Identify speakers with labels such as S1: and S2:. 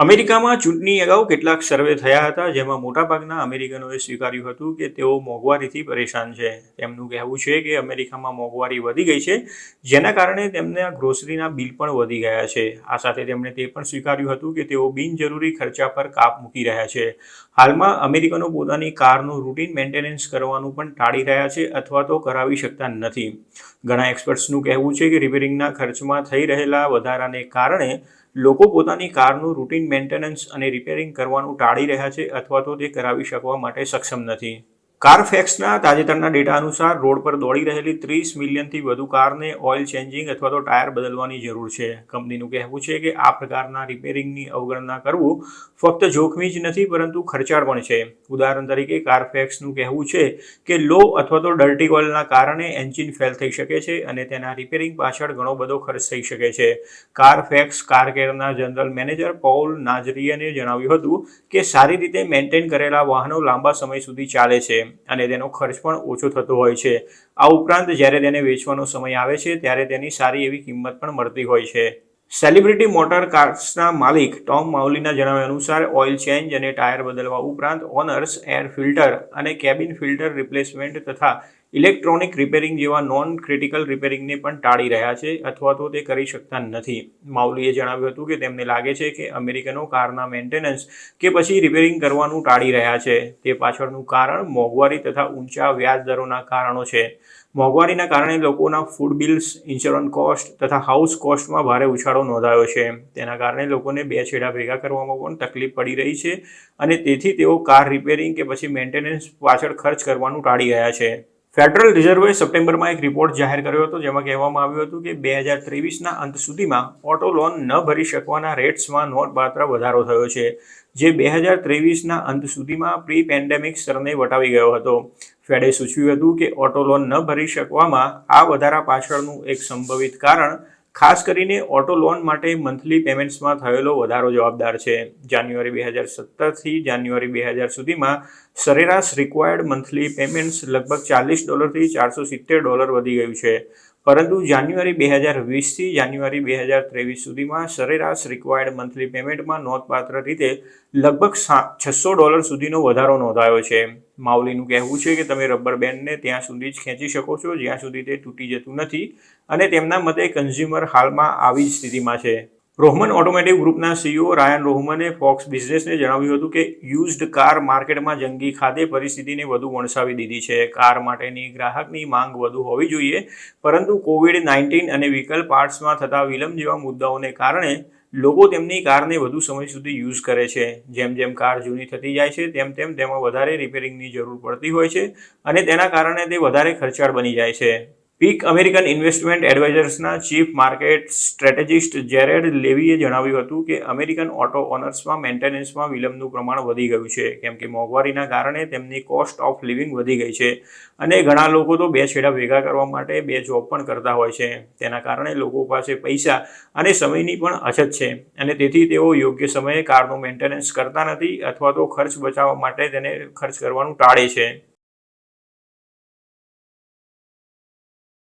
S1: અમેરિકામાં ચૂંટણી અગાઉ કેટલાક સર્વે થયા હતા, જેમાં મોટાભાગના અમેરિકનોએ સ્વીકાર્યું હતું કે તેઓ મોંઘવારીથી પરેશાન છે. તેમનું કહેવું છે કે અમેરિકામાં મોંઘવારી વધી ગઈ છે, જેના કારણે તેમના ગ્રોસરીના બિલ પણ વધી ગયા છે. આ સાથે તેમણે તે પણ સ્વીકાર્યું હતું કે તેઓ બિનજરૂરી ખર્ચા પર કાપ મૂકી રહ્યા છે. હાલમાં અમેરિકનો પોતાની કારનું રૂટીન મેન્ટેનન્સ કરવાનું પણ ટાળી રહ્યા છે અથવા તો કરાવી શકતા નથી. ઘણા એક્સપર્ટ્સનું કહેવું છે કે રિપેરિંગના ખર્ચમાં થઈ રહેલા વધારાને કારણે લોકો પોતાની કારનું રૂટીન મેન્ટેનન્સ અને રિપેરિંગ કરવાનું ટાળી રહ્યા છે અથવા તો તે કરાવી શકવા માટે સક્ષમ નથી. કારફેક્સના તાજેતરના ડેટા અનુસાર રોડ પર દોડી રહેલી 30 મિલિયનથી વધુ કારને ઓઇલ ચેન્જિંગ અથવા તો ટાયર બદલવાની જરૂર છે. કંપનીનું કહેવું છે કે આ પ્રકારના રિપેરિંગની અવગણના કરવું ફક્ત જોખમી જ નથી પરંતુ ખર્ચાળ પણ છે. ઉદાહરણ તરીકે કારફેક્સનું કહેવું છે કે લો અથવા તો ડર્ટી ઓઇલના કારણે એન્જિન ફેલ થઈ શકે છે અને તેના રિપેરિંગ પાછળ ઘણો બધો ખર્ચ થઈ શકે છે. કારફેક્સ કારકેરના જનરલ મેનેજર પૌલ નાઝરિયને જણાવ્યું હતું કે સારી રીતે મેન્ટેન કરેલા વાહનો લાંબા સમય સુધી ચાલે છે અને તેનો ખર્ચ પણ ઓછો થતો હોય છે. આ ઉપરાંત જ્યારે તેને વેચવાનો સમય આવે છે ત્યારે તેની સારી એવી કિંમત પણ મળતી હોય છે. સેલિબ્રિટી મોટર કાર્સના માલિક ટોમ માઉલીના જણાવ્યા અનુસાર ઓઇલ ચેન્જ અને ટાયર બદલવા ઉપરાંત ઓનર્સ એર ફિલ્ટર અને કેબિન ફિલ્ટર રિપ્લેસમેન્ટ તથા ઇલેક્ટ્રોનિક રિપેરિંગ જેવા નોન ક્રિટિકલ રિપેરિંગને પણ ટાળી રહ્યા છે અથવા તો તે કરી શકતા નથી. માઉલીએ જણાવ્યું હતું કે તેમને લાગે છે કે અમેરિકનો કારના મેન્ટેનન્સ કે પછી રિપેરિંગ કરવાનું ટાળી રહ્યા છે. તે પાછળનું કારણ મોંઘવારી તથા ઊંચા વ્યાજ દરોના કારણો છે. મોંઘવારીના કારણે લોકોના ફૂડ બિલ્સ, ઇન્સ્યોરન્સ કોસ્ટ તથા હાઉસ કોસ્ટમાં ભારે ઉછાળો નોંધાયો છે. તેના કારણે લોકોને બે છેડા ભેગા કરવામાં પણ તકલીફ પડી રહી છે અને તેથી તેઓ કાર રિપેરિંગ કે પછી મેન્ટેનન્સ પાછળ ખર્ચ કરવાનું ટાળી રહ્યા છે. ફેડરલ રિઝર્વે સપ્ટેમ્બરમાં એક રિપોર્ટ જાહેર કર્યો હતો, જેમાં કહેવામાં આવ્યું હતું કે 2023ના અંત સુધીમાં ઓટો લોન ન ભરી શકવાના રેટ્સમાં નોંધપાત્ર વધારો થયો છે, જે 2023ના અંત સુધીમાં પ્રી પેન્ડેમિક સ્તરને વટાવી ગયો હતો. ફેડે સૂચવ્યું હતું કે ઓટો લોન ન ભરી શકવામાં આ વધારા પાછળનું એક સંભવિત કારણ ખાસ કરીને ઓટો લોન માટે મંથલી પેમેન્ટ્સમાં થયેલો વધારો જવાબદાર છે. જાન્યુઆરી 2017થી જાન્યુઆરી 2000 સુધીમાં સરેરાશ રિક્વાયર્ડ મંથલી પેમેન્ટ્સ લગભગ $40થી $470 વધી ગયું છે, પરંતુ જાન્યુઆરી 2020થી જાન્યુઆરી 2023 સુધીમાં સરેરાશ રિક્વાયર્ડ મંથલી પેમેન્ટમાં નોંધપાત્ર રીતે લગભગ $600 સુધીનો વધારો નોંધાયો છે. માઉલીનું કહેવું છે કે તમે રબર બેન્ડને ત્યાં સુધી જ ખેંચી શકો છો જ્યાં સુધી તે તૂટી જતું નથી અને તેમના મતે કન્ઝ્યુમર હાલમાં આવી જ સ્થિતિમાં છે. રોહમન ઓટોમોટિવ ગ્રુપના સીઈઓ રાયન રોહમને ફોક્સ બિઝનેસને જણાવ્યું હતું કે યુઝડ કાર માર્કેટમાં જંગી ખાદ્ય પરિસ્થિતિને વધુ વણસાવી દીધી છે. કાર માટેની ગ્રાહકની માંગ વધુ હોવી જોઈએ, પરંતુ કોવિડ-19 અને વ્હીકલ પાર્ટ્સમાં થતા વિલંબ જેવા મુદ્દાઓને કારણે લોકો તેમની કારને વધુ સમય સુધી યુઝ કરે છે. જેમ જેમ કાર જૂની થતી જાય છે તેમ તેમાં વધારે રિપેરિંગની જરૂર પડતી હોય છે અને તેના કારણે તે વધારે ખર્ચાળ બની જાય છે. પીક અમેરિકન ઇન્વેસ્ટમેન્ટ એડવાઇઝર્સના ચીફ માર્કેટ સ્ટ્રેટેજિસ્ટ જેરેડ લેવીએ જણાવ્યું હતું કે અમેરિકન ઓટો ઓનર્સમાં મેન્ટેનન્સમાં વિલંબનું પ્રમાણ વધી ગયું છે, કેમ કે મોંઘવારીના કારણે તેમની કોસ્ટ ઓફ લિવિંગ વધી ગઈ છે અને ઘણા લોકો તો બે છેડા ભેગા કરવા માટે બે જોબ પણ કરતા હોય છે. તેના કારણે લોકો પાસે પૈસા અને સમયની પણ અછત છે અને તેથી તેઓ યોગ્ય સમયે કારનું મેન્ટેનન્સ કરતા નથી અથવા તો ખર્ચ બચાવવા માટે તેને ખર્ચ કરવાનું ટાળે છે.